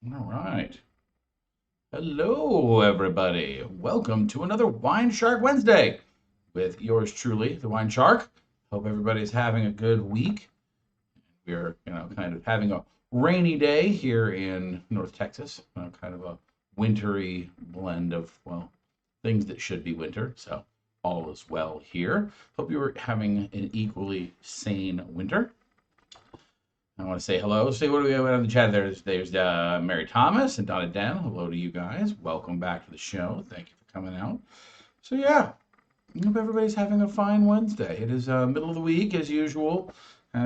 All right. Hello, everybody. Welcome to another Wine Shark Wednesday with yours truly, the Wine Shark. Hope everybody's having a good week. We're, kind of having a rainy day here in North Texas, kind of a wintry blend of, well, things that should be winter. So all is well here. Hope you're having an equally sane winter. I want to say hello. See what do we have on the chat? There's Mary Thomas and Donna Den. Hello to you guys. Welcome back to the show. Thank you for coming out. So yeah, I hope everybody's having a fine Wednesday. It is middle of the week as usual.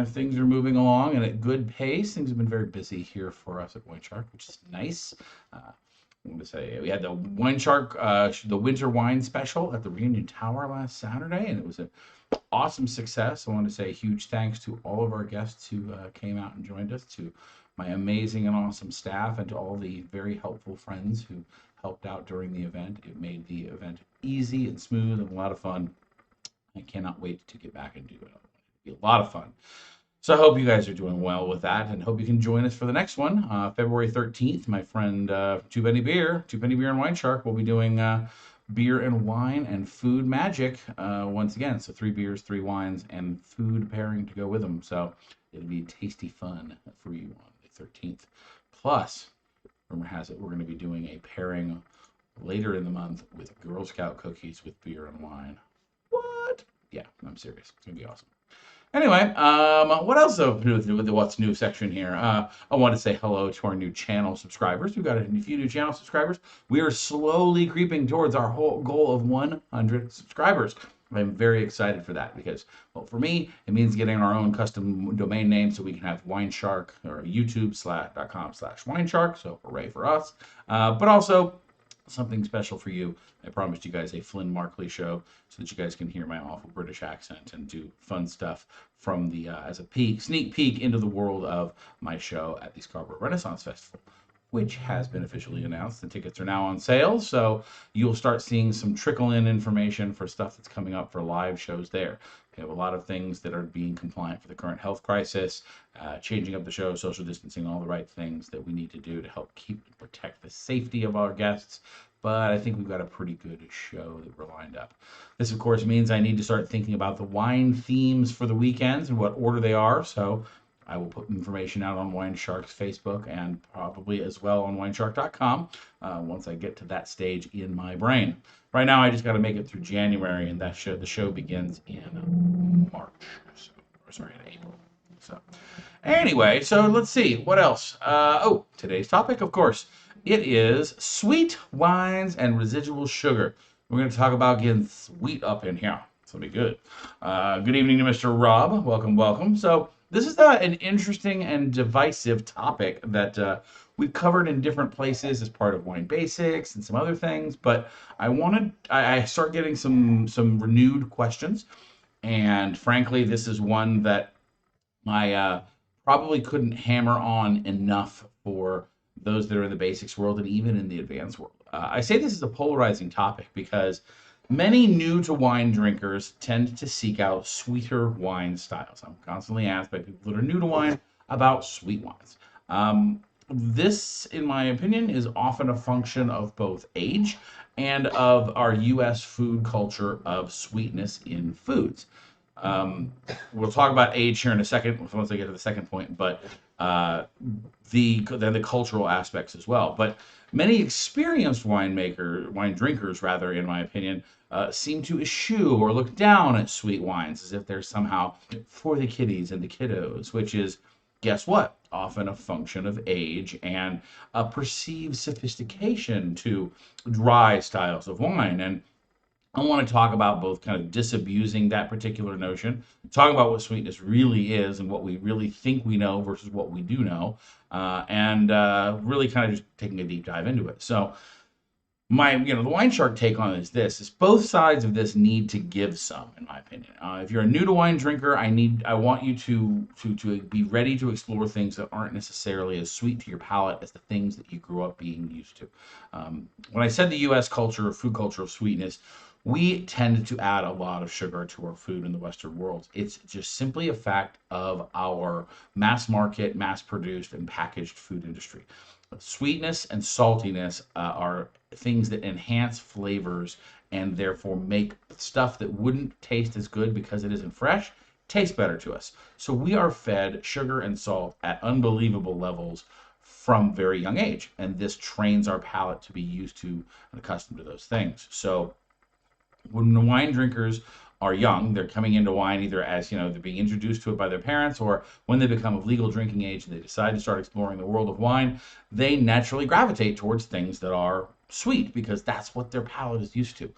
Things are moving along and at good pace. Things have been very busy here for us at WineShark, which is nice. I want to say we had the WineShark, the winter wine special at the Reunion Tower last Saturday, and it was an awesome success. I want to say a huge thanks to all of our guests who came out and joined us, to my amazing and awesome staff, and to all the very helpful friends who helped out during the event. It made the event easy and smooth and a lot of fun. I cannot wait to get back and do it. It'll be a lot of fun. So I hope you guys are doing well with that, and hope you can join us for the next one, February 13th. My friend Two Penny Beer and Wine Shark will be doing beer and wine and food magic once again. So 3 beers, 3 wines, and food pairing to go with them. So it'll be tasty fun for you on the 13th. Plus, rumor has it we're going to be doing a pairing later in the month with Girl Scout cookies with beer and wine. What? Yeah, I'm serious. It's going to be awesome. Anyway, what else with the what's new section here? I want to say hello to our new channel subscribers. We've got a few new channel subscribers. We are slowly creeping towards our whole goal of 100 subscribers. I'm very excited for that because, well, for me, it means getting our own custom domain name so we can have WineShark or YouTube.com/WineShark. So hooray for us. But also something special for you. I promised you guys a Flynn Markley show so that you guys can hear my awful British accent and do fun stuff from the as a sneak peek into the world of my show at the Scarborough Renaissance Festival, which has been officially announced. The tickets are now on sale, so you'll start seeing some trickle in information for stuff that's coming up for live shows there. We have a lot of things that are being compliant for the current health crisis, changing up the show, social distancing, all the right things that we need to do to help keep and protect the safety of our guests. But I think we've got a pretty good show that we're lined up. This, of course, means I need to start thinking about the wine themes for the weekends and what order they are. So I will put information out on WineShark's Facebook and probably as well on WineShark.com once I get to that stage in my brain. Right now, I just got to make it through January, and the show begins in March. So, or sorry, in April. So, anyway, so let's see what else. Today's topic, of course, it is sweet wines and residual sugar. We're going to talk about getting sweet up in here. It's going to be good. Good evening to Mr. Rob. Welcome, welcome. So this is an interesting and divisive topic that we've covered in different places as part of Wine Basics and some other things. But I start getting some renewed questions, and frankly, this is one that I probably couldn't hammer on enough for those that are in the basics world and even in the advanced world. I say this is a polarizing topic because many new to wine drinkers tend to seek out sweeter wine styles. I'm constantly asked by people that are new to wine about sweet wines. This, in my opinion, is often a function of both age and of our U.S. food culture of sweetness in foods. Um, we'll talk about age here in a second once I get to the second point, but then the cultural aspects as well. But many experienced wine drinkers, rather, in my opinion, seem to eschew or look down at sweet wines as if they're somehow for the kiddies and the kiddos, which is, guess what? Often a function of age and a perceived sophistication to dry styles of wine. And I want to talk about both kind of disabusing that particular notion, talk about what sweetness really is and what we really think we know versus what we do know, and really kind of just taking a deep dive into it. So the wine shark take on is both sides of this need to give some, in my opinion. If you're a new to wine drinker, I want you to be ready to explore things that aren't necessarily as sweet to your palate as the things that you grew up being used to. When I said the U.S. culture or food culture of sweetness, We tend to add a lot of sugar to our food in the Western world. It's just simply a fact of our mass market, mass produced, and packaged food industry. Sweetness and saltiness are things that enhance flavors and therefore make stuff that wouldn't taste as good because it isn't fresh taste better to us. So we are fed sugar and salt at unbelievable levels from very young age, and this trains our palate to be used to and accustomed to those things. So when the wine drinkers are young, they're coming into wine either as, they're being introduced to it by their parents, or when they become of legal drinking age and they decide to start exploring the world of wine, they naturally gravitate towards things that are sweet because that's what their palate is used to.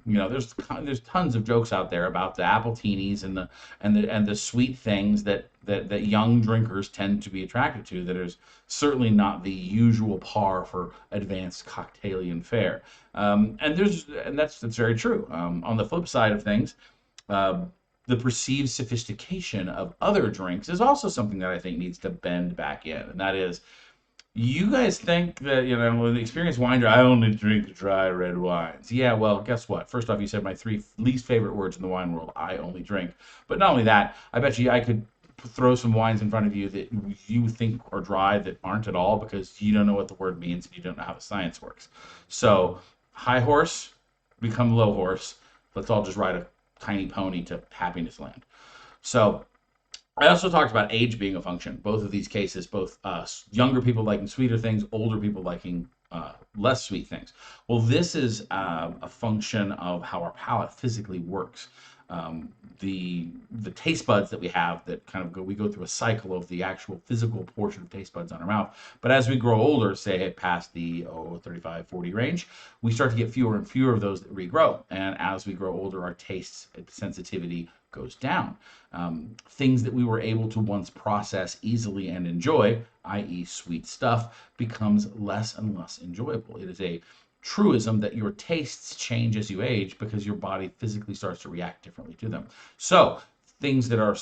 There's tons of jokes out there about the appletinis and the sweet things that young drinkers tend to be attracted to. That is certainly not the usual par for advanced cocktailian fare. And that's very true. On the flip side of things, uh, the perceived sophistication of other drinks is also something that I think needs to bend back in, and that is, you guys think that, with the experienced wine drinker, I only drink dry red wines. Yeah, well, guess what? First off, you said my three least favorite words in the wine world. I only drink. But not only that, I bet you I could throw some wines in front of you that you think are dry that aren't at all because you don't know what the word means and you don't know how the science works. So, high horse, become low horse. Let's all just ride a tiny pony to happiness land. So, I also talked about age being a function. Both of these cases, both younger people liking sweeter things, older people liking less sweet things. Well, this is a function of how our palate physically works. The taste buds that we have that kind of we go through a cycle of the actual physical portion of taste buds on our mouth. But as we grow older, say past the 35, 40 range, we start to get fewer and fewer of those that regrow. And as we grow older, our taste sensitivity goes down. Things that we were able to once process easily and enjoy, i.e., sweet stuff, becomes less and less enjoyable. It is a truism that your tastes change as you age because your body physically starts to react differently to them. So, things that are,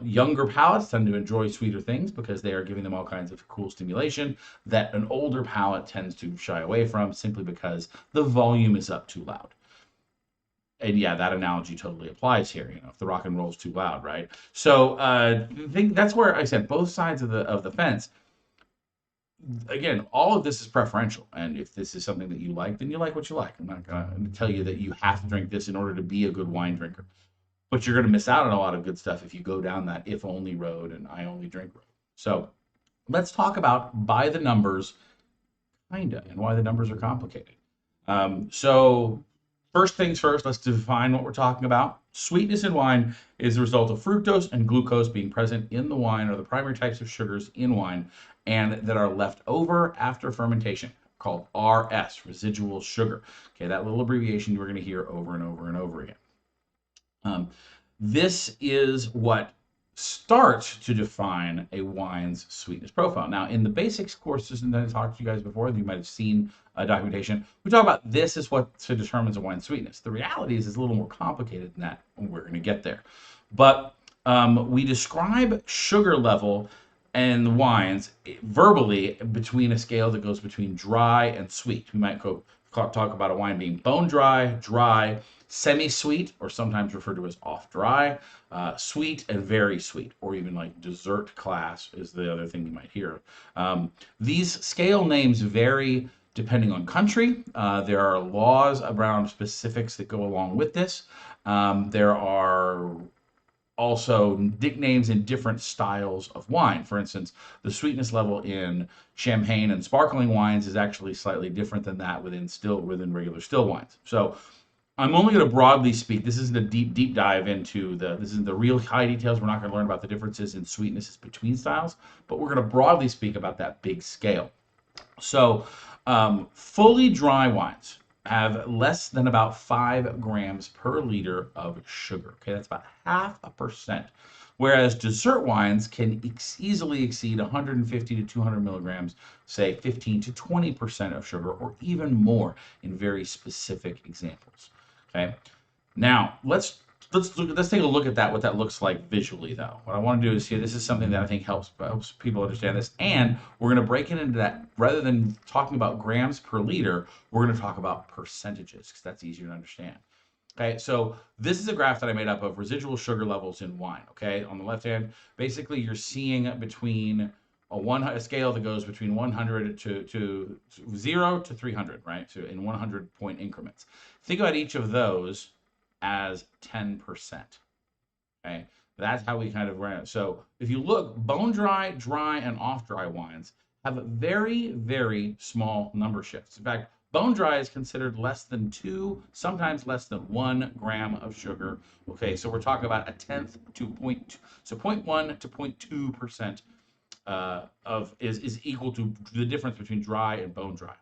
younger palates tend to enjoy sweeter things because they are giving them all kinds of cool stimulation that an older palate tends to shy away from simply because the volume is up too loud. And yeah, that analogy totally applies here. If the rock and roll's too loud, right? So I think that's where I said both sides of the fence. Again, all of this is preferential, and if this is something that you like, then you like what you like. I'm not going to tell you that you have to drink this in order to be a good wine drinker, but you're going to miss out on a lot of good stuff if you go down that if only road and I only drink road. So let's talk about by the numbers, kinda, and why the numbers are complicated. So first things first, let's define what we're talking about. Sweetness in wine is the result of fructose and glucose being present in the wine, or the primary types of sugars in wine, and that are left over after fermentation, called RS, residual sugar. Okay, that little abbreviation we're going to hear over and over and over again. This is what starts to define a wine's sweetness profile. Now, in the basics courses, and I talked to you guys before, you might have seen documentation. We talk about this is what determines a wine's sweetness. The reality is it's a little more complicated than that, and we're going to get there. But we describe sugar level and wines verbally between a scale that goes between dry and sweet. We might talk about a wine being bone dry, dry, semi-sweet, or sometimes referred to as off dry, sweet, and very sweet, or even like dessert class is the other thing you might hear. These scale names vary depending on country. There are laws around specifics that go along with this. There are also nicknames in different styles of wine. For instance, the sweetness level in champagne and sparkling wines is actually slightly different than that within regular still wines. So I'm only going to broadly speak. This isn't a deep dive into this isn't the real high details. We're not going to learn about the differences in sweetnesses between styles, but we're going to broadly speak about that big scale. So fully dry wines have less than about 5 grams per liter of sugar. Okay, that's about 0.5%. Whereas dessert wines can easily exceed 150 to 200 milligrams, say 15 to 20% of sugar, or even more in very specific examples. Okay, now let's let's take a look at that, what that looks like visually though. What I want to do is here, this is something that I think helps people understand this. And we're going to break it into that, rather than talking about grams per liter, we're going to talk about percentages because that's easier to understand. Okay, so this is a graph that I made up of residual sugar levels in wine. Okay, on the left hand, basically you're seeing between a scale that goes between 100 to 0 to 300, right? So in 100-point increments. Think about each of those as 10%. Okay, that's how we kind of run it. So if you look, bone dry, dry, and off dry wines have very, very small number shifts. In fact, bone dry is considered less than 2, sometimes less than 1 gram of sugar. Okay, so we're talking about a tenth to point, so 0.1 to 0.2% of is equal to the difference between dry and bone dry.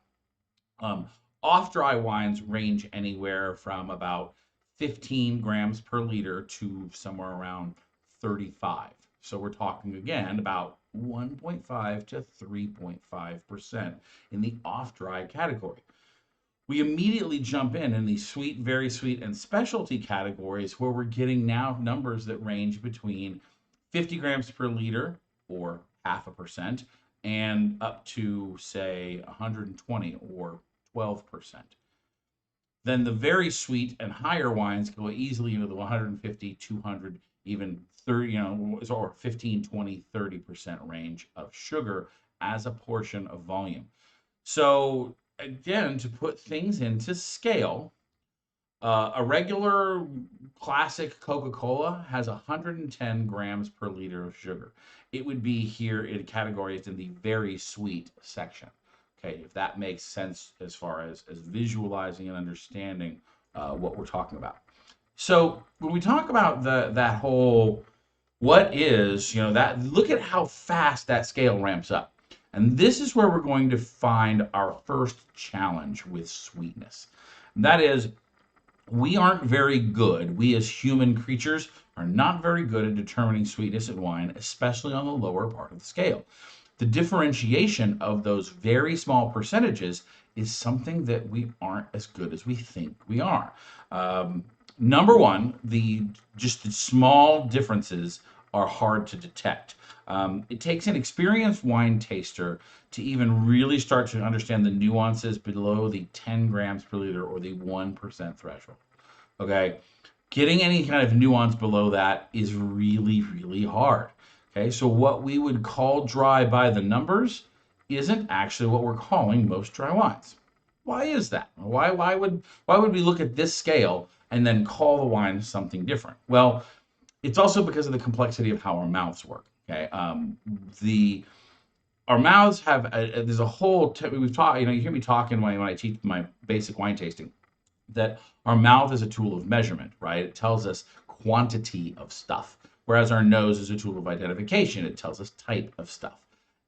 Um, Off dry wines range anywhere from about 15 grams per liter to somewhere around 35. So we're talking again about 1.5 to 3.5% in the off dry category. We immediately jump in these sweet, very sweet, and specialty categories where we're getting now numbers that range between 50 grams per liter or 0.5% and up to, say, 120 or 12%. Then the very sweet and higher wines go easily into the 150, 200, even 30, or 15, 20, 30% range of sugar as a portion of volume. So again, to put things into scale, a regular classic Coca-Cola has 110 grams per liter of sugar. It would be here in categories in the very sweet section. Okay, if that makes sense as far as visualizing and understanding what we're talking about. So when we talk about that whole what is, that look at how fast that scale ramps up. And this is where we're going to find our first challenge with sweetness. And that is, we aren't very good, we as human creatures are not very good at determining sweetness in wine, especially on the lower part of the scale. The differentiation of those very small percentages is something that we aren't as good as we think we are. Number one, just the small differences are hard to detect. It takes an experienced wine taster to even really start to understand the nuances below the 10 grams per liter or the 1% threshold. Okay, getting any kind of nuance below that is really, really hard. Okay, so what we would call dry by the numbers isn't actually what we're calling most dry wines. Why is that? Why would we look at this scale and then call the wine something different? Well, it's also because of the complexity of how our mouths work. Okay, the our mouths have there's a whole we've talked. You hear me talking when I teach my basic wine tasting that our mouth is a tool of measurement, right? It tells us quantity of stuff, whereas our nose is a tool of identification. It tells us type of stuff.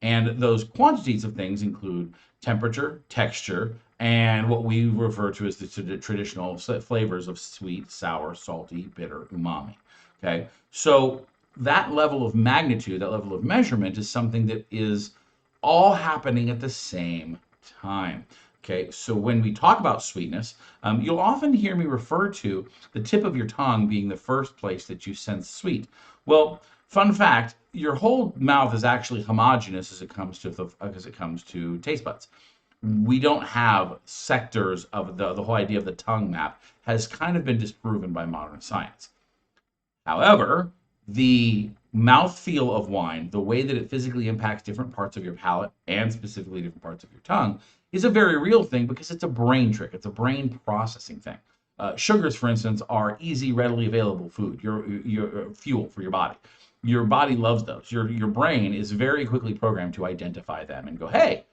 And those quantities of things include temperature, texture, and what we refer to as the traditional flavors of sweet, sour, salty, bitter, umami. Okay, so that level of magnitude, that level of measurement is something that is all happening at the same time. Okay, so when we talk about sweetness, you'll often hear me refer to the tip of your tongue being the first place that you sense sweet. Well, fun fact, your whole mouth is actually homogeneous as it comes to taste buds. We don't have sectors of the whole idea of the tongue map has kind of been disproven by modern science. However, the mouthfeel of wine, the way that it physically impacts different parts of your palate and specifically different parts of your tongue, is a very real thing because it's a brain trick. It's a brain processing thing. Sugars, for instance, are easy, readily available food. Your fuel for your body. Your body loves those. Your brain is very quickly programmed to identify them and go, hey,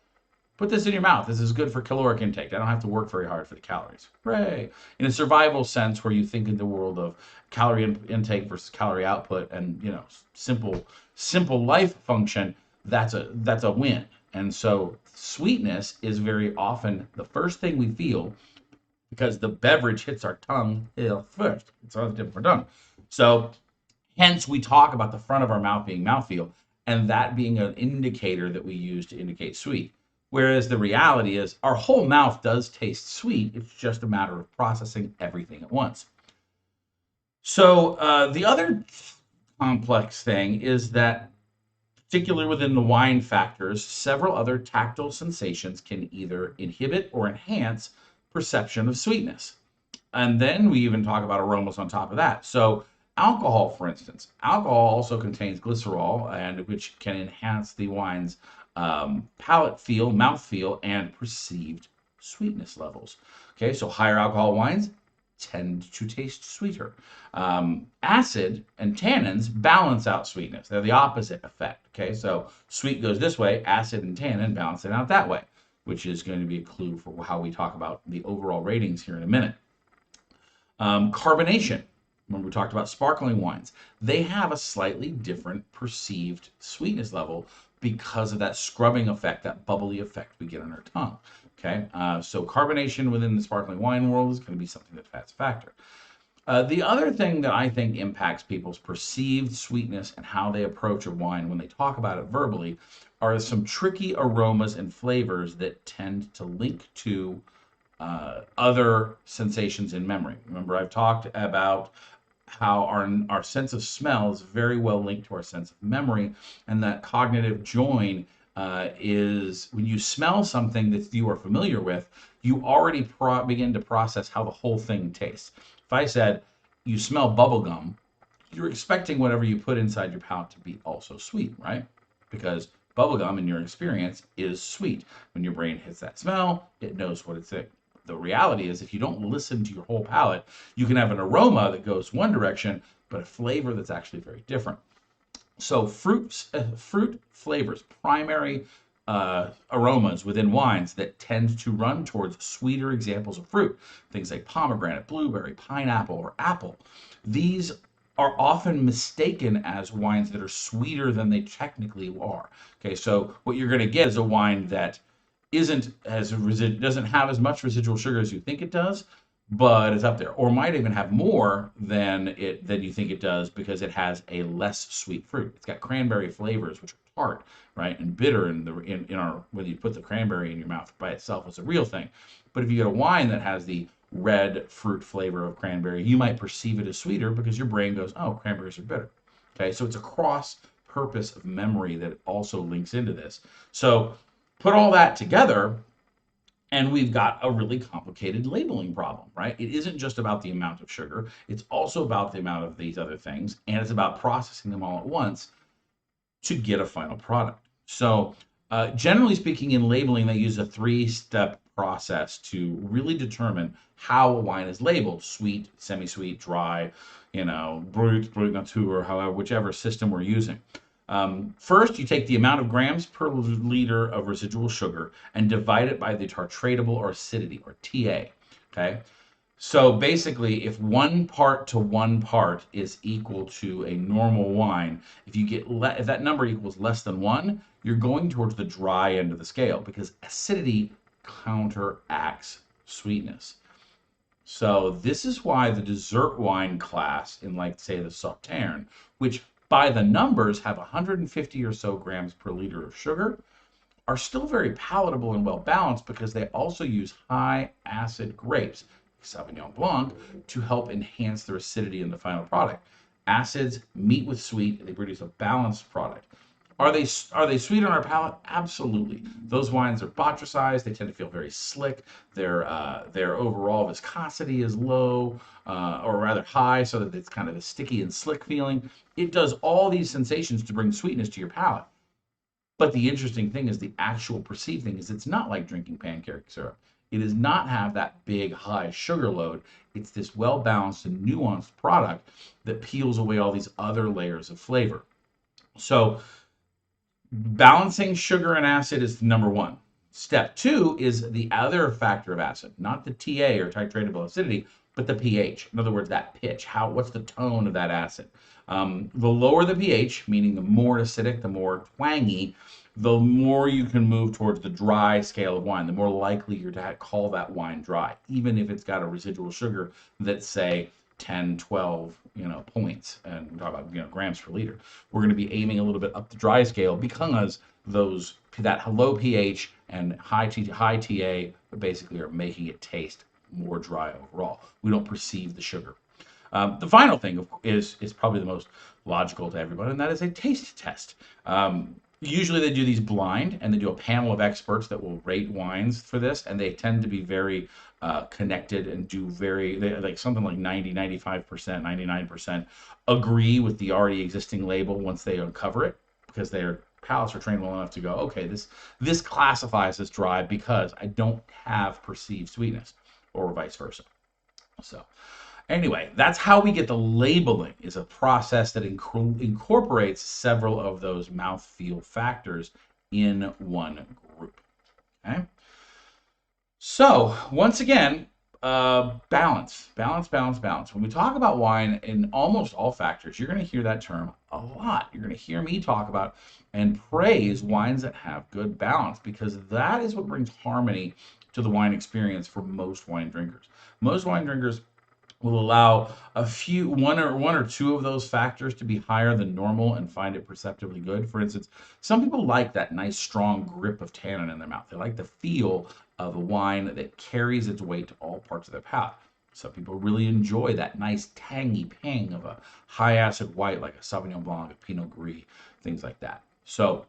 put this in your mouth. This is good for caloric intake. I don't have to work very hard for the calories. Hooray. In a survival sense, where you think in the world of calorie intake versus calorie output and, simple life function, that's a win. And so sweetness is very often the first thing we feel because the beverage hits our tongue first. It's on the tip of our tongue. So hence we talk about the front of our mouth being mouthfeel and that being an indicator that we use to indicate sweet. Whereas the reality is our whole mouth does taste sweet. It's just a matter of processing everything at once. So the other complex thing is that, particularly within the wine factors, several other tactile sensations can either inhibit or enhance perception of sweetness. And then we even talk about aromas on top of that. So alcohol, for instance, alcohol also contains glycerol, and which can enhance the wine's palate feel, mouth feel, and perceived sweetness levels. Okay, so higher alcohol wines tend to taste sweeter. Acid and tannins balance out sweetness. They're the opposite effect. Okay, so sweet goes this way, acid and tannin balance it out that way, which is going to be a clue for how we talk about the overall ratings here in a minute. Carbonation. When we talked about sparkling wines, they have a slightly different perceived sweetness level because of that scrubbing effect, that bubbly effect we get on our tongue. Okay, so carbonation within the sparkling wine world is going to be something that's a factor. The other thing that I think impacts people's perceived sweetness and how they approach a wine when they talk about it verbally are some tricky aromas and flavors that tend to link to other sensations in memory. Remember, I've talked about how our sense of smell is very well linked to our sense of memory, and that cognitive join is when you smell something that you are familiar with, you already begin to process how the whole thing tastes. If I said you smell bubble gum, you're expecting whatever you put inside your palate to be also sweet, right? Because bubblegum in your experience is sweet. When your brain hits that smell, it knows what it's in. The reality is, if you don't listen to your whole palate, you can have an aroma that goes one direction, but a flavor that's actually very different. So fruit flavors, primary aromas within wines that tend to run towards sweeter examples of fruit, things like pomegranate, blueberry, pineapple, or apple. These are often mistaken as wines that are sweeter than they technically are. Okay, so what you're going to get is a wine that doesn't have as much residual sugar as you think it does, but it's up there, or might even have more than you think it does because it has a less sweet fruit. It's got cranberry flavors, which are tart, right, and bitter. In our When you put the cranberry in your mouth by itself, it's a real thing. But if you get a wine that has the red fruit flavor of cranberry, you might perceive it as sweeter because your brain goes, "Oh, cranberries are bitter." Okay, so it's a cross purpose of memory that also links into this. So put all that together, and we've got a really complicated labeling problem, right? It isn't just about the amount of sugar, it's also about the amount of these other things, and it's about processing them all at once to get a final product. So, generally speaking, in labeling, they use a three-step process to really determine how a wine is labeled: sweet, semi-sweet, dry, brut nature, however, whichever system we're using. First, you take the amount of grams per liter of residual sugar and divide it by the tartratable or acidity, or TA. Okay. So basically, if 1 part to 1 part is equal to a normal wine, if that number equals less than one, you're going towards the dry end of the scale because acidity counteracts sweetness. So this is why the dessert wine class in, like, say, the Sauterne, which by the numbers have 150 or so grams per liter of sugar, are still very palatable and well balanced because they also use high acid grapes, Sauvignon Blanc, to help enhance their acidity in the final product. Acids meet with sweet, they produce a balanced product. Are they sweet on our palate? Absolutely. Those wines are botricized. They tend to feel very slick. Their overall viscosity is low, or rather high, so that it's kind of a sticky and slick feeling. It does all these sensations to bring sweetness to your palate. But the interesting thing is the actual perceived thing is it's not like drinking pancake syrup. It does not have that big high sugar load. It's this well balanced and nuanced product that peels away all these other layers of flavor. So balancing sugar and acid is number one. Step two is the other factor of acid, not the TA or titratable acidity, but the pH. In other words, that pitch. What's the tone of that acid? The lower the pH, meaning the more acidic, the more twangy, the more you can move towards the dry scale of wine, the more likely you're to call that wine dry, even if it's got a residual sugar that's, say, 10, 12, points, and we talk about, grams per liter. We're going to be aiming a little bit up the dry scale because that low pH and high TA basically are making it taste more dry overall. We don't perceive the sugar. The final thing is probably the most logical to everyone, and that is a taste test. Usually they do these blind, and they do a panel of experts that will rate wines for this, and they tend to be very connected and do like something like 90, 95%, 99% agree with the already existing label once they uncover it, because their palates are trained well enough to go, okay, this classifies as dry because I don't have perceived sweetness, or vice versa. So anyway, that's how we get the labeling, is a process that incorporates several of those mouthfeel factors in one group. Okay. So once again, balance. When we talk about wine in almost all factors, you're going to hear that term a lot. You're going to hear me talk about and praise wines that have good balance, because that is what brings harmony to the wine experience for most wine drinkers. Most wine drinkers will allow one or two of those factors to be higher than normal and find it perceptibly good. For instance, some people like that nice strong grip of tannin in their mouth. They like the feel of a wine that carries its weight to all parts of their palate. Some people really enjoy that nice tangy pang of a high acid white like a Sauvignon Blanc, a Pinot Gris, things like that. So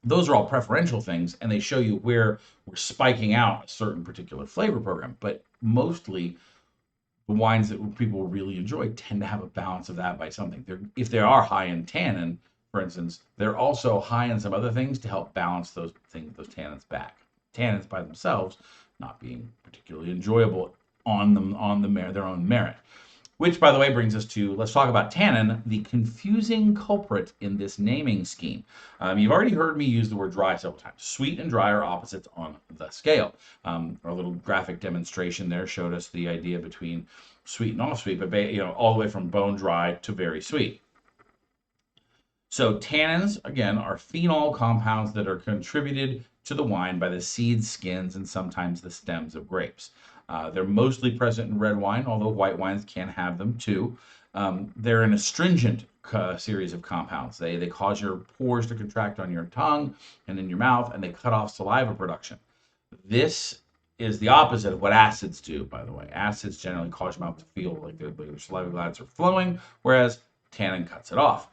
those are all preferential things, and they show you where we're spiking out a certain particular flavor program. But mostly the wines that people really enjoy tend to have a balance of that by something. If they are high in tannin, for instance, they're also high in some other things to help balance those tannins back. Tannins by themselves not being particularly enjoyable their own merit. Which, by the way, brings us to, let's talk about tannin, the confusing culprit in this naming scheme. You've already heard me use the word dry several times. Sweet and dry are opposites on the scale. Our little graphic demonstration there showed us the idea between sweet and off sweet, but all the way from bone dry to very sweet. So tannins, again, are phenol compounds that are contributed to the wine by the seeds, skins, and sometimes the stems of grapes. They're mostly present in red wine, although white wines can have them too. They're an astringent series of compounds. They cause your pores to contract on your tongue and in your mouth, and they cut off saliva production. This is the opposite of what acids do, by the way. Acids generally cause your mouth to feel like your saliva glands are flowing, whereas tannin cuts it off.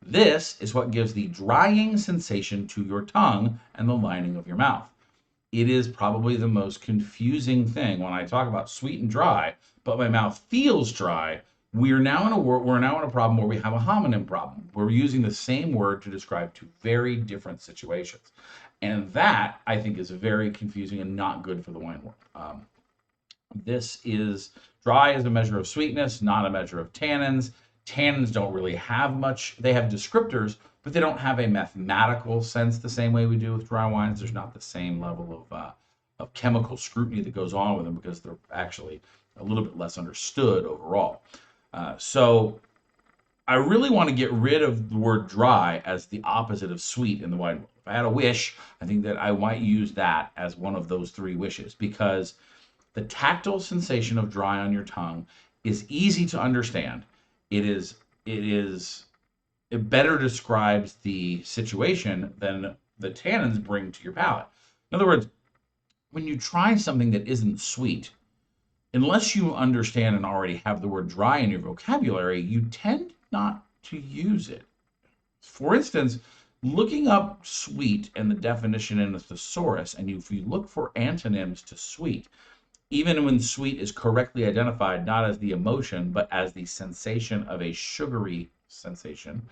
This is what gives the drying sensation to your tongue and the lining of your mouth. It is probably the most confusing thing when I talk about sweet and dry, but my mouth feels dry. We're now in a problem where we have a homonym problem. We're using the same word to describe two very different situations. And that, I think, is very confusing and not good for the wine world. This is dry as a measure of sweetness, not a measure of tannins. Tannins don't really have much. They have descriptors, but they don't have a mathematical sense the same way we do with dry wines. There's not the same level of chemical scrutiny that goes on with them, because they're actually a little bit less understood overall. So I really want to get rid of the word dry as the opposite of sweet in the wine world. If I had a wish, I think that I might use that as one of those three wishes, because the tactile sensation of dry on your tongue is easy to understand. It better describes the situation than the tannins bring to your palate. In other words, when you try something that isn't sweet, unless you understand and already have the word dry in your vocabulary, you tend not to use it. For instance, looking up sweet and the definition in a thesaurus, and if you look for antonyms to sweet, even when sweet is correctly identified not as the emotion but as the sensation of a sugary sensation,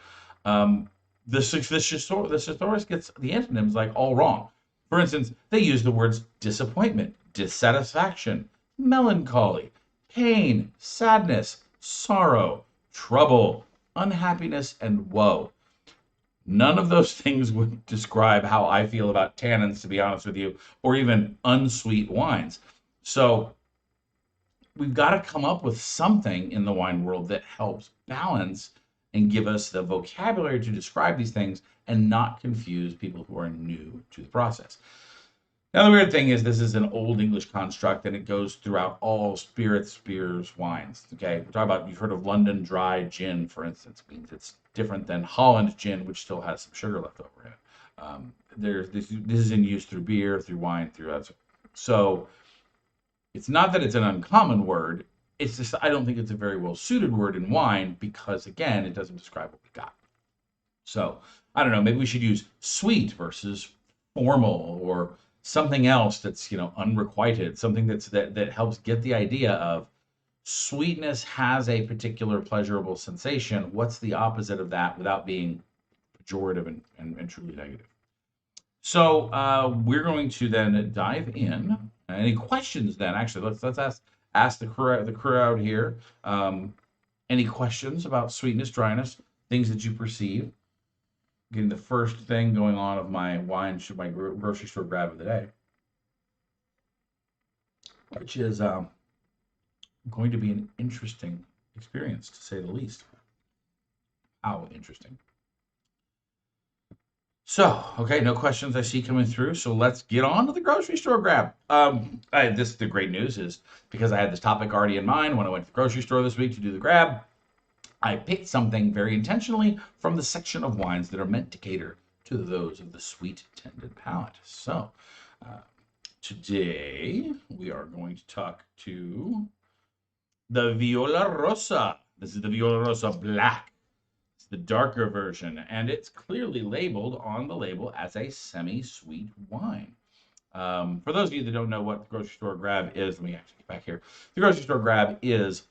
the thesaurus gets the antonyms like all wrong. For instance, they use the words disappointment, dissatisfaction, melancholy, pain, sadness, sorrow, trouble, unhappiness, and woe. None of those things would describe how I feel about tannins, to be honest with you, or even unsweet wines. So we've got to come up with something in the wine world that helps balance and give us the vocabulary to describe these things and not confuse people who are new to the process. Now, the weird thing is this is an old English construct, and it goes throughout all spirits, beers, wines. Okay, we're talking about, you've heard of London dry gin, for instance. It means it's different than Holland gin, which still has some sugar left over in it. This is in use through beer, through wine, through that. So it's not that it's an uncommon word. it's just, I don't think it's a very well suited word in wine because, again, it doesn't describe what we got. So I don't know, maybe we should use sweet versus formal or something else that's, unrequited, something that helps get the idea of sweetness has a particular pleasurable sensation. What's the opposite of that without being pejorative and truly negative? So we're going to then dive in. Any questions then? Actually, let's ask the crowd here. Any questions about sweetness, dryness, things that you perceive? Getting the first thing going on of my my grocery store grab of the day, which is going to be an interesting experience to say the least. How interesting. So, okay, no questions I see coming through. So let's get on to the grocery store grab. The great news is because I had this topic already in mind when I went to the grocery store this week to do the grab. I picked something very intentionally from the section of wines that are meant to cater to those of the sweet-tended palate. So, uh, today we are going to talk to the Viola Rosa. This is the Viola Rosa Black. It's the darker version, and it's clearly labeled on the label as a semi-sweet wine. For those of you that don't know what the grocery store grab is, let me actually get back here. The grocery store grab is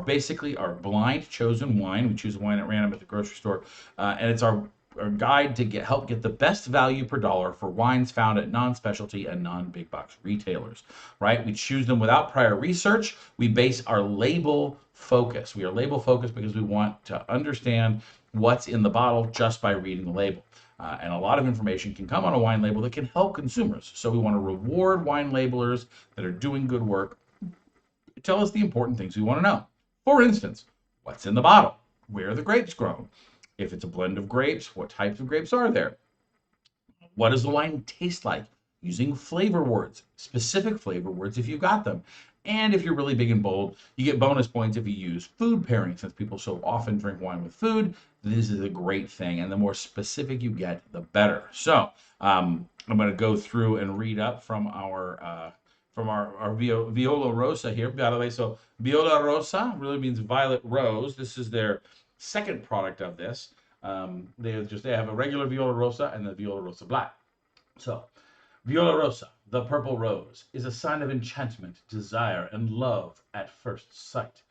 basically our blind chosen wine. We choose a wine at random at the grocery store, and it's our guide to help get the best value per dollar for wines found at non-specialty and non-big box retailers. Right? We choose them without prior research. We base our label focus. We are label focused because we want to understand what's in the bottle just by reading the label. And a lot of information can come on a wine label that can help consumers. So we want to reward wine labelers that are doing good work. Tell us the important things we want to know. For instance, what's in the bottle? Where are the grapes grown? If it's a blend of grapes, what types of grapes are there? What does the wine taste like? Using flavor words, specific flavor words if you've got them. And if you're really big and bold, you get bonus points if you use food pairing. Since people so often drink wine with food, this is a great thing. And the more specific you get, the better. So I'm going to go through and read up from our Viola Rosa here. By the way, so Viola Rosa really means violet rose. This is their second product of this. They have a regular Viola Rosa and the Viola Rosa Black. So Viola Rosa, the purple rose, is a sign of enchantment, desire, and love at first sight.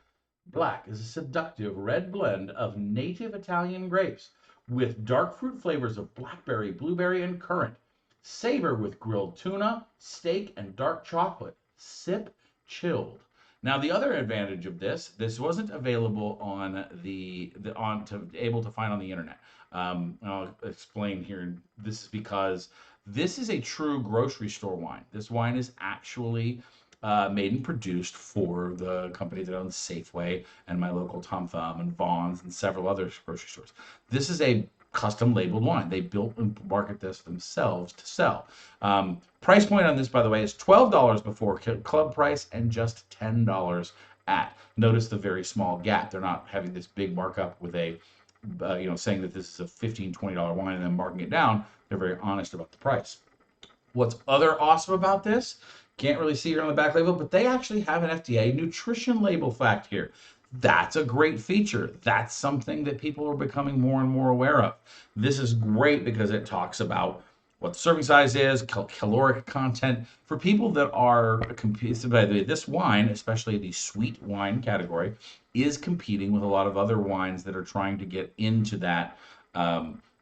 Black is a seductive red blend of native Italian grapes with dark fruit flavors of blackberry, blueberry, and currant. Savor with grilled tuna, steak, and dark chocolate. Sip chilled. Now, the other advantage of this wasn't available on able to find on the internet. I'll explain here. This is because this is a true grocery store wine. This wine is actually made and produced for the company that owns Safeway and my local Tom Thumb and Vaughn's and several other grocery stores. This is a custom labeled wine. They built and market this themselves to sell. Price point on this, by the way, is $12 before club price and just $10 at. Notice the very small gap. They're not having this big markup with a, saying that this is a $15, $20 wine and then marking it down. They're very honest about the price. What's other awesome about this? Can't really see it on the back label, but they actually have an FDA nutrition label fact here. That's a great feature. That's something that people are becoming more and more aware of. This is great because it talks about what the serving size is, caloric content. For people that are competing, by the way, this wine, especially the sweet wine category, is competing with a lot of other wines that are trying to get into that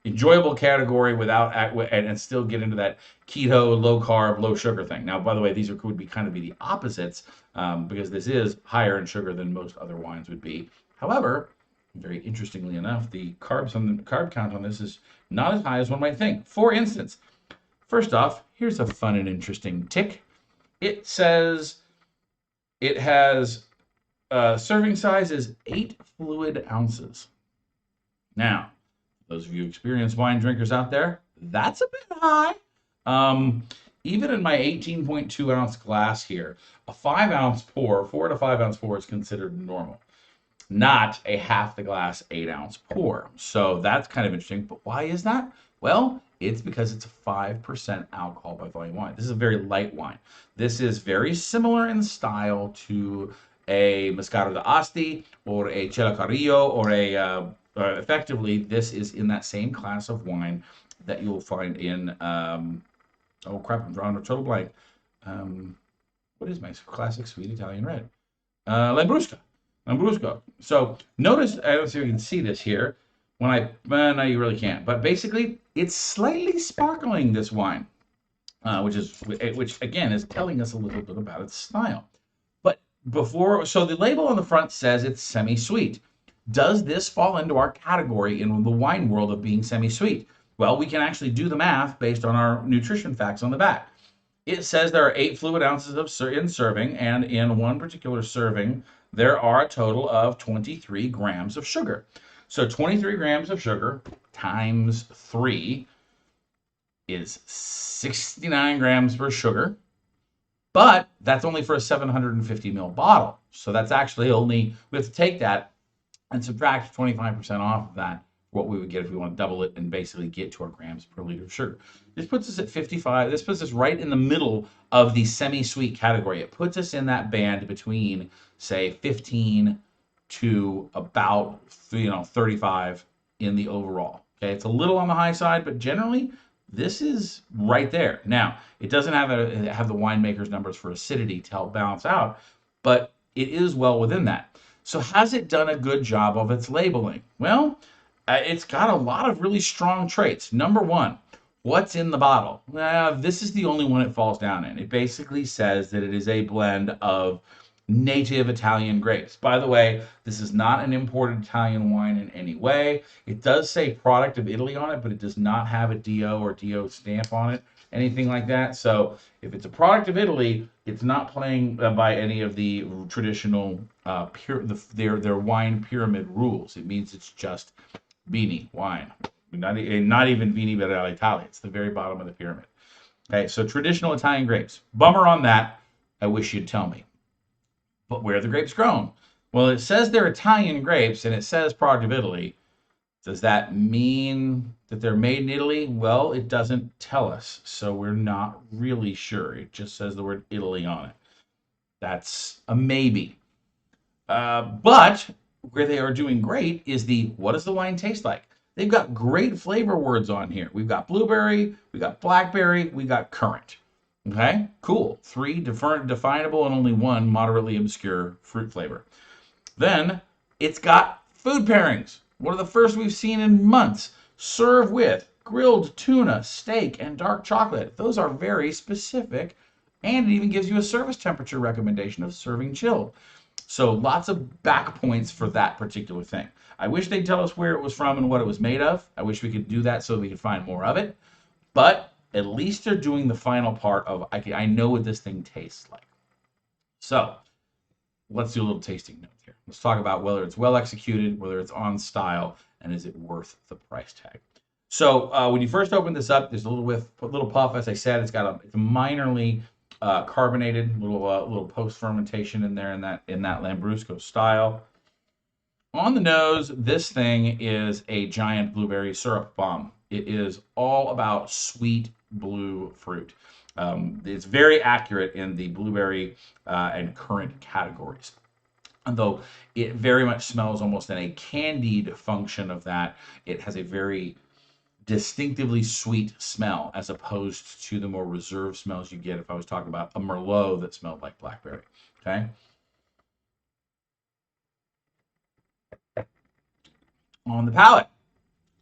enjoyable category without and still get into that keto, low carb, low sugar thing. Now, by the way, these would be kind of the opposites because this is higher in sugar than most other wines would be. However, very interestingly enough, the carb count on this is not as high as one might think. For instance, first off, here's a fun and interesting tick. It says it has serving size is 8 fluid ounces. Now, those of you experienced wine drinkers out there, that's a bit high. Even in my 18.2 ounce glass here, a 5 ounce pour, 4 to 5 ounce pour is considered normal, not a half the glass 8 ounce pour. So that's kind of interesting. But why is that? Well, It's because it's a 5% alcohol by volume wine. This is a very light wine. This is very similar in style to a Moscato d'Asti or a Cella Carrillo or effectively, this is in that same class of wine that you'll find in, oh crap, I'm drawing a total blank. Um, what is my classic sweet Italian red? Lambrusco. Lambrusco. So notice, I don't see if you can see this here. No, you really can't. But basically, it's slightly sparkling, this wine, which again is telling us a little bit about its style. But so the label on the front says it's semi-sweet. Does this fall into our category in the wine world of being semi-sweet? Well, we can actually do the math based on our nutrition facts on the back. It says there are 8 fluid ounces in serving, and in one particular serving, there are a total of 23 grams of sugar. So 23 grams of sugar times 3 is 69 grams per sugar, but that's only for a 750 ml bottle. So that's actually only, we have to take that and subtract 25% off of that, what we would get if we want to double it and basically get to our grams per liter of sugar. This puts us at 55. This puts us right in the middle of the semi-sweet category. It puts us in that band between, say, 15 to about 35 in the overall. Okay, it's a little on the high side, but generally this is right there. Now, it doesn't have the winemaker's numbers for acidity to help balance out, but it is well within that. So has it done a good job of its labeling? Well, it's got a lot of really strong traits. Number one, what's in the bottle? This is the only one it falls down in. It basically says that it is a blend of native Italian grapes. By the way, this is not an imported Italian wine in any way. It does say product of Italy on it, but it does not have a DO or DO stamp on it, anything like that. So if it's a product of Italy, it's not playing by any of the traditional their wine pyramid rules. It means it's just Vini wine, not even Vini Italia. It's the very bottom of the pyramid. Okay, so traditional Italian grapes. Bummer on that. I wish you'd tell me. But where are the grapes grown? Well, it says they're Italian grapes and it says product of Italy. Does that mean that they're made in Italy? Well, it doesn't tell us, so we're not really sure. It just says the word Italy on it. That's a maybe. But where they are doing great is what does the wine taste like? They've got great flavor words on here. We've got blueberry, we got blackberry, we got currant. Okay, cool. 3 different definable and only 1 moderately obscure fruit flavor. Then it's got food pairings. One of the first we've seen in months. Serve with grilled tuna, steak, and dark chocolate. Those are very specific, and it even gives you a service temperature recommendation of serving chilled. So lots of back points for that particular thing. I wish they'd tell us where it was from and what it was made of. I wish we could do that so we could find more of it. But at least they're doing the final part of, I know what this thing tastes like. So let's do a little tasting note here. Let's talk about whether it's well executed, whether it's on style, and is it worth the price tag. So when you first open this up, there's a little puff. As I said, it's a minorly carbonated little post fermentation in there in that Lambrusco style. On the nose, this thing is a giant blueberry syrup bomb. It is all about sweet blue fruit. It's very accurate in the blueberry and currant categories. Although it very much smells almost in a candied function of that, it has a very distinctively sweet smell as opposed to the more reserved smells you get if I was talking about a Merlot that smelled like blackberry. Okay. On the palate,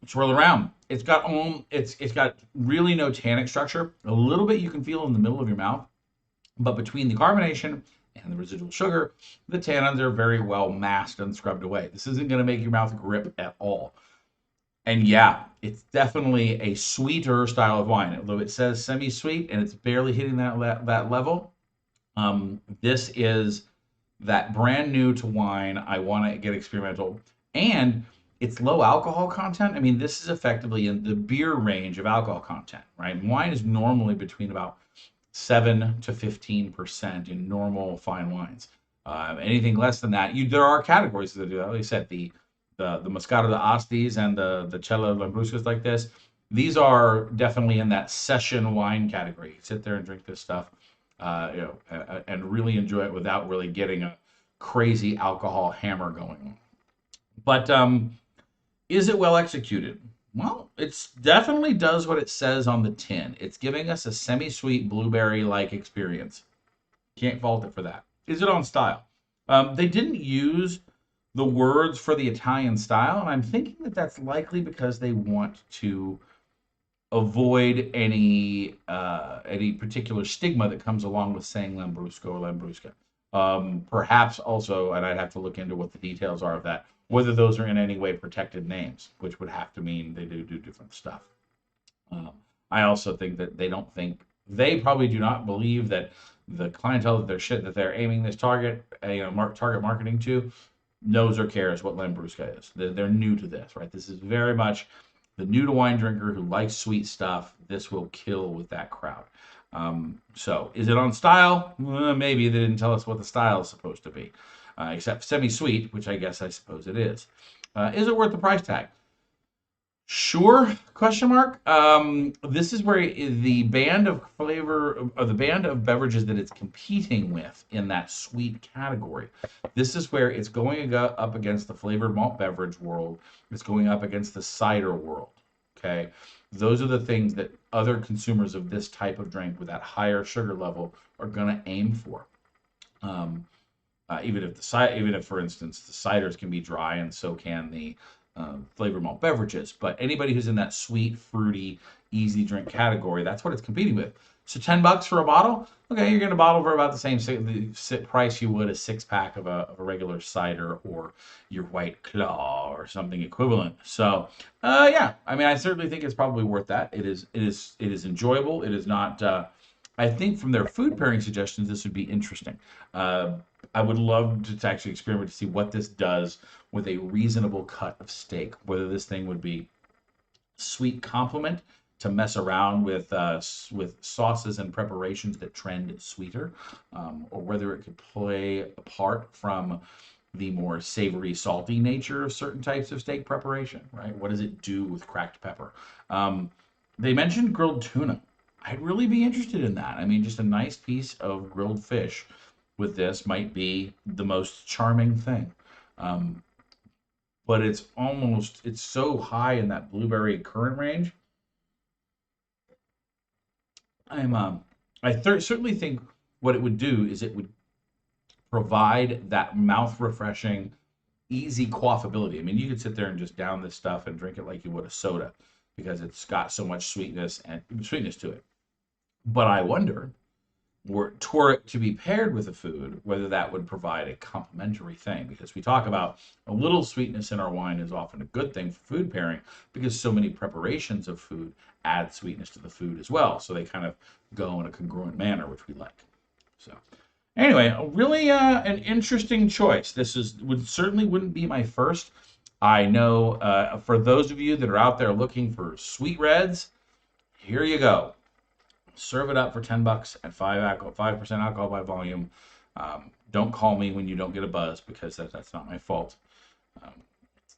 swirl around. It's got really no tannic structure. A little bit you can feel in the middle of your mouth, but between the carbonation and the residual sugar, the tannins are very well masked and scrubbed away. This isn't going to make your mouth grip at all. And yeah, it's definitely a sweeter style of wine, although it says semi-sweet and it's barely hitting that level. This is that brand new to wine. I want to get experimental, and it's low alcohol content. I mean, this is effectively in the beer range of alcohol content, right? Wine is normally between about 7 to 15% in normal fine wines. Anything less than that, there are categories that do that. Like I said, the Moscato d'Astis and the Cella Lambruscos like this, These are definitely in that session wine category. You sit there and drink this stuff, and really enjoy it without really getting a crazy alcohol hammer going on. But is it well executed? Well, it definitely does what it says on the tin. It's giving us a semi-sweet blueberry-like experience. Can't fault it for that. Is it on style? They didn't use the words for the Italian style, and I'm thinking that that's likely because they want to avoid any particular stigma that comes along with saying Lambrusco or Lambrusca. Perhaps also, and I'd have to look into what the details are of that, whether those are in any way protected names, which would have to mean they do different stuff. Um, I also think that they probably do not believe that the clientele that they're aiming this target, target marketing to, knows or cares what Lambrusca is. They're new to this, right? This is very much the new to wine drinker who likes sweet stuff. This will kill with that crowd. So, is it on style? Maybe they didn't tell us what the style is supposed to be, except semi-sweet, which I suppose it is. Is it worth the price tag? Sure? Question mark. This is where the band of flavor, or the band of beverages that it's competing with in that sweet category. This is where it's going up against the flavored malt beverage world. It's going up against the cider world. Okay, those are the things that other consumers of this type of drink with that higher sugar level are going to aim for. Um, even if, for instance, the ciders can be dry and so can the flavored malt beverages. But anybody who's in that sweet, fruity, easy drink category, that's what it's competing with. So $10 for a bottle. Okay, you're getting a bottle for about the same price you would a 6 pack of a regular cider or your White Claw or something equivalent. So, yeah, I mean, I certainly think it's probably worth that. It is enjoyable. It is not. I think from their food pairing suggestions, this would be interesting. Uh, I would love to actually experiment to see what this does with a reasonable cut of steak. Whether this thing would be sweet complement to mess around with sauces and preparations that trend sweeter, or whether it could play apart from the more savory, salty nature of certain types of steak preparation. Right? What does it do with cracked pepper? Um, they mentioned grilled tuna. I'd really be interested in that. I mean, just a nice piece of grilled fish with this might be the most charming thing. Um, but it's so high in that blueberry currant range. I'm certainly think what it would do is it would provide that mouth refreshing, easy quaffability. I mean, you could sit there and just down this stuff and drink it like you would a soda because it's got so much sweetness to it. But I wonder, were it to be paired with a food, whether that would provide a complementary thing. Because we talk about a little sweetness in our wine is often a good thing for food pairing because so many preparations of food add sweetness to the food as well. So they kind of go in a congruent manner, which we like. So anyway, really an interesting choice. This certainly wouldn't be my first. I know for those of you that are out there looking for sweet reds, here you go. Serve it up for $10 at 5% alcohol by volume. Don't call me when you don't get a buzz because that's not my fault. Um,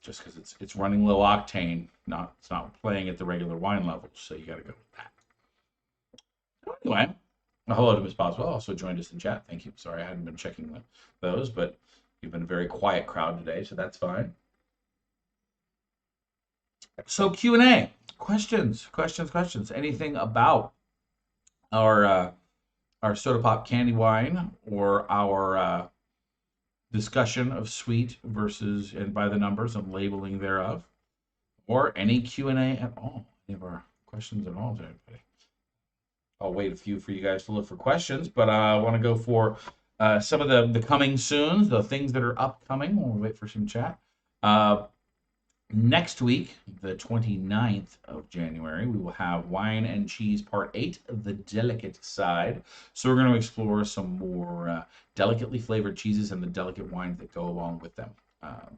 just because it's running low octane, it's not playing at the regular wine levels. So you got to go with that. Anyway, hello to Miss Boswell. Also joined us in chat. Thank you. Sorry, I hadn't been checking those, but you've been a very quiet crowd today, so that's fine. So Q&A, questions. Anything about our soda pop candy wine or our discussion of sweet versus and by the numbers and labeling thereof, or any Q&A at all. Any of our questions at all, everybody? I'll wait a few for you guys to look for questions, but I want to go for some of the coming soons, the things that are upcoming. We'll wait for some chat. Next week, the 29th of January, we will have Wine and Cheese Part 8, the delicate side. So we're going to explore some more delicately flavored cheeses and the delicate wines that go along with them.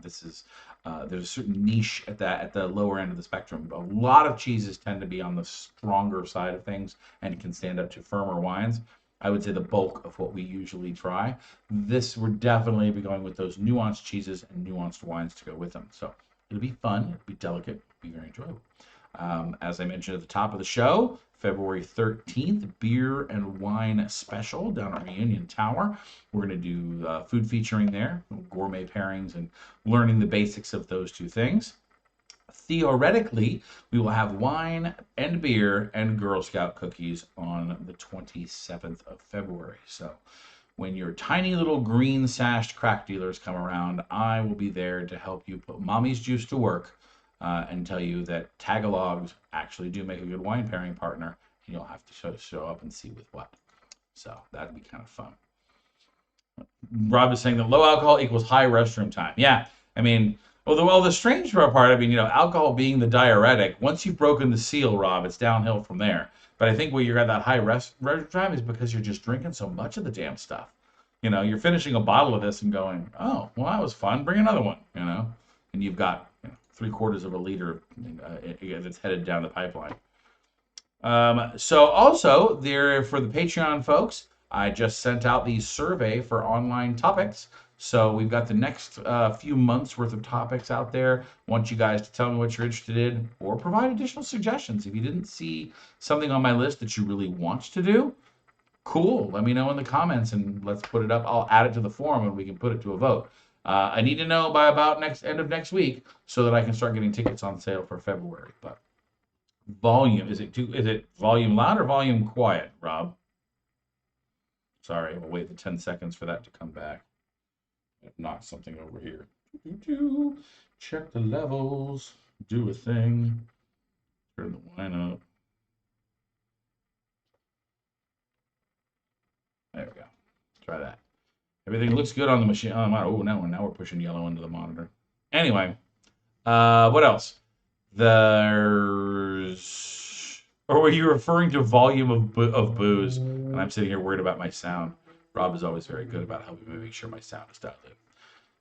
There's a certain niche at the lower end of the spectrum. A lot of cheeses tend to be on the stronger side of things and can stand up to firmer wines. I would say the bulk of what we usually try. We're definitely be going with those nuanced cheeses and nuanced wines to go with them. So it'll be fun, it'll be delicate, it'll be very enjoyable. As I mentioned at the top of the show, February 13th, beer and wine special down at Reunion Tower. We're going to do food featuring there, gourmet pairings, and learning the basics of those two things. Theoretically, we will have wine and beer and Girl Scout cookies on the 27th of February. So when your tiny little green sashed crack dealers come around, I will be there to help you put mommy's juice to work and tell you that Tagalogs actually do make a good wine pairing partner. And you'll have to show up and see with what. So that'd be kind of fun. Rob is saying that low alcohol equals high restroom time. Yeah, I mean, well, the strange part, I mean, alcohol being the diuretic, once you've broken the seal, Rob, it's downhill from there. But I think where you're at that high restroom time is because you're just drinking so much of the damn stuff. You're finishing a bottle of this and going, oh, well, that was fun. Bring another one, and you've got 3/4 of a liter that's headed down the pipeline. So also there for the Patreon folks, I just sent out the survey for online topics. So we've got the next few months worth of topics out there. I want you guys to tell me what you're interested in or provide additional suggestions. If you didn't see something on my list that you really want to do, cool. Let me know in the comments and let's put it up. I'll add it to the forum and we can put it to a vote. I need to know by about end of next week so that I can start getting tickets on sale for February. But volume, is it volume loud or volume quiet, Rob? Sorry, we'll wait the 10 seconds for that to come back. Knock something over here. Check the levels. Do a thing. Turn the wine up. There we go. Try that. Everything looks good on the machine. Oh, now we're pushing yellow into the monitor. Anyway, what else? Or were you referring to volume of booze? And I'm sitting here worried about my sound. Rob is always very good about helping me make sure my sound is dialed in.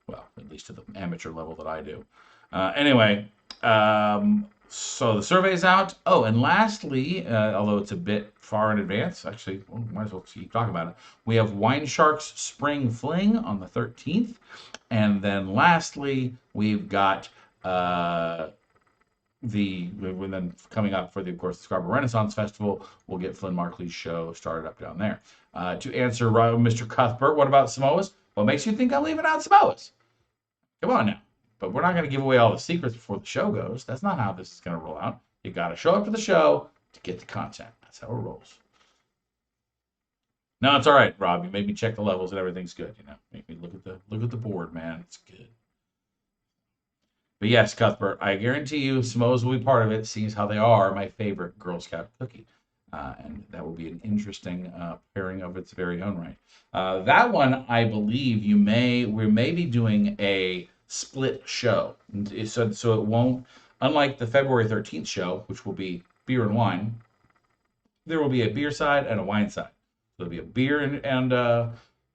Well, at least to the amateur level that I do. Anyway, so the survey's out. Oh, and lastly, although it's a bit far in advance, actually, might as well keep talking about it. We have WineShark's Spring Fling on the 13th. And then lastly, we've got then coming up for of course, the Scarborough Renaissance Festival, we'll get Flynn Markley's show started up down there. To answer Mr. Cuthbert, what about Samoas? What makes you think I'm leaving out Samoas? Come on now. But we're not going to give away all the secrets before the show goes. That's not how this is going to roll out. You got to show up to the show to get the content. That's how it rolls. No, it's all right, Rob. You made me check the levels and everything's good. Make me look at the board, man. It's good. But yes, Cuthbert, I guarantee you Samoas will be part of it, seeing as how they are my favorite Girl Scout cookie. And that will be an interesting pairing of its very own right. That one, I believe, we may be doing a split show. So it won't, unlike the February 13th show, which will be beer and wine, there will be a beer side and a wine side. There'll be a beer and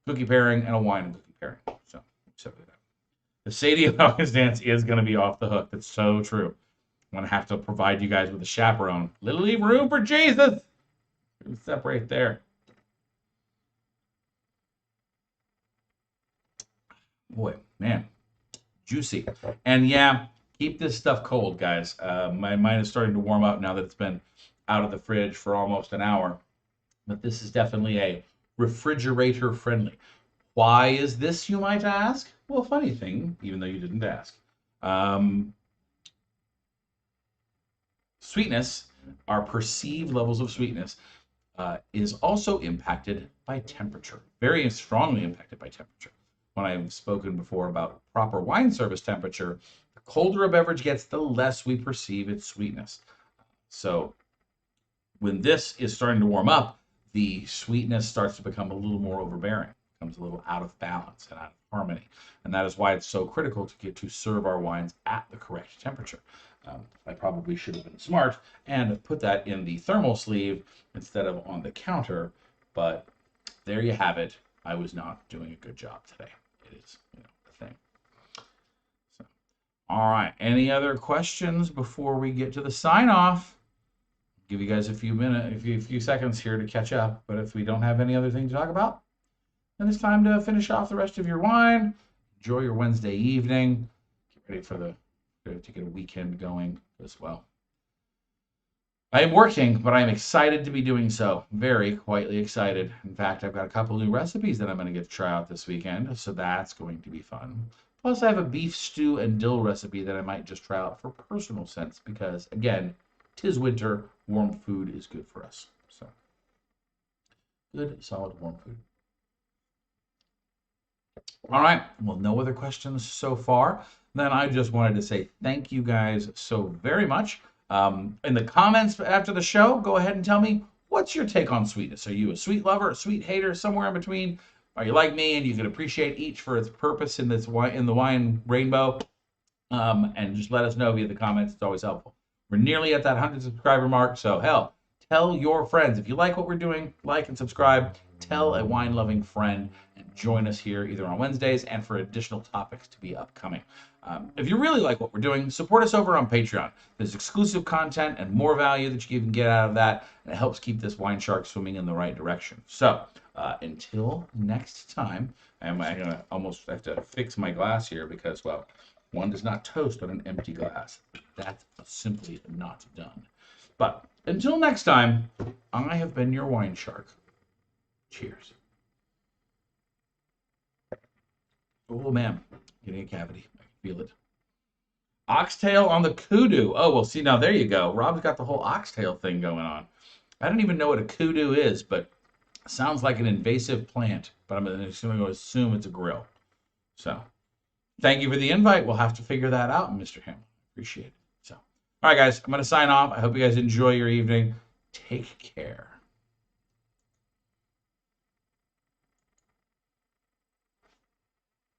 cookie pairing and a wine and cookie pairing. So, simply that. The Sadie Hawkins dance is going to be off the hook. That's so true. I'm going to have to provide you guys with a chaperone. Little leave room for Jesus. Separate there. Boy, man. Juicy. And yeah, keep this stuff cold, guys. My mind is starting to warm up now that it's been out of the fridge for almost an hour. But this is definitely a refrigerator friendly. Why is this, you might ask? Well, funny thing, even though you didn't ask. Sweetness, our perceived levels of sweetness, is also impacted by temperature, very strongly impacted by temperature. When I've spoken before about proper wine service temperature, the colder a beverage gets, the less we perceive its sweetness. So when this is starting to warm up, the sweetness starts to become a little more overbearing, becomes a little out of balance and out of harmony. And that is why it's so critical to get to serve our wines at the correct temperature. I probably should have been smart and put that in the thermal sleeve instead of on the counter, but there you have it. I was not doing a good job today. It is, the thing. So, all right. Any other questions before we get to the sign off? Give you guys a few seconds here to catch up. But if we don't have any other thing to talk about, then it's time to finish off the rest of your wine. Enjoy your Wednesday evening. Get ready to get a weekend going as well. I am working, but I'm excited to be doing so. Very quietly excited. In fact, I've got a couple new recipes that I'm going to get to try out this weekend, so that's going to be fun. Plus, I have a beef stew and dill recipe that I might just try out for personal sense because, again, 'tis winter, warm food is good for us. So, good, solid, warm food. All right. Well, no other questions so far. Then I just wanted to say thank you guys so very much. In the comments after the show, go ahead and tell me what's your take on sweetness. Are you a sweet lover, a sweet hater, somewhere in between? Are you like me and you can appreciate each for its purpose in this wine in the wine rainbow? And just let us know via the comments. It's always helpful. We're nearly at that 100 subscriber mark, so hell, tell your friends if you like what we're doing, like and subscribe. Tell a wine loving friend and join us here either on Wednesdays and for additional topics to be upcoming. If you really like what we're doing, support us over on Patreon. There's exclusive content and more value that you can get out of that, and it helps keep this wine shark swimming in the right direction. So until next time, I'm gonna almost have to fix my glass here because, well, one does not toast on an empty glass. That's simply not done. But until next time, I have been your wine shark. Cheers. Oh man, getting a cavity. I can feel it. Oxtail on the kudu. Oh, well, see, now there you go. Rob's got the whole oxtail thing going on. I don't even know what a kudu is, but it sounds like an invasive plant. But I'm just going to assume it's a grill. So, thank you for the invite. We'll have to figure that out, Mr. Hamlin. Appreciate it. So, all right, guys, I'm going to sign off. I hope you guys enjoy your evening. Take care.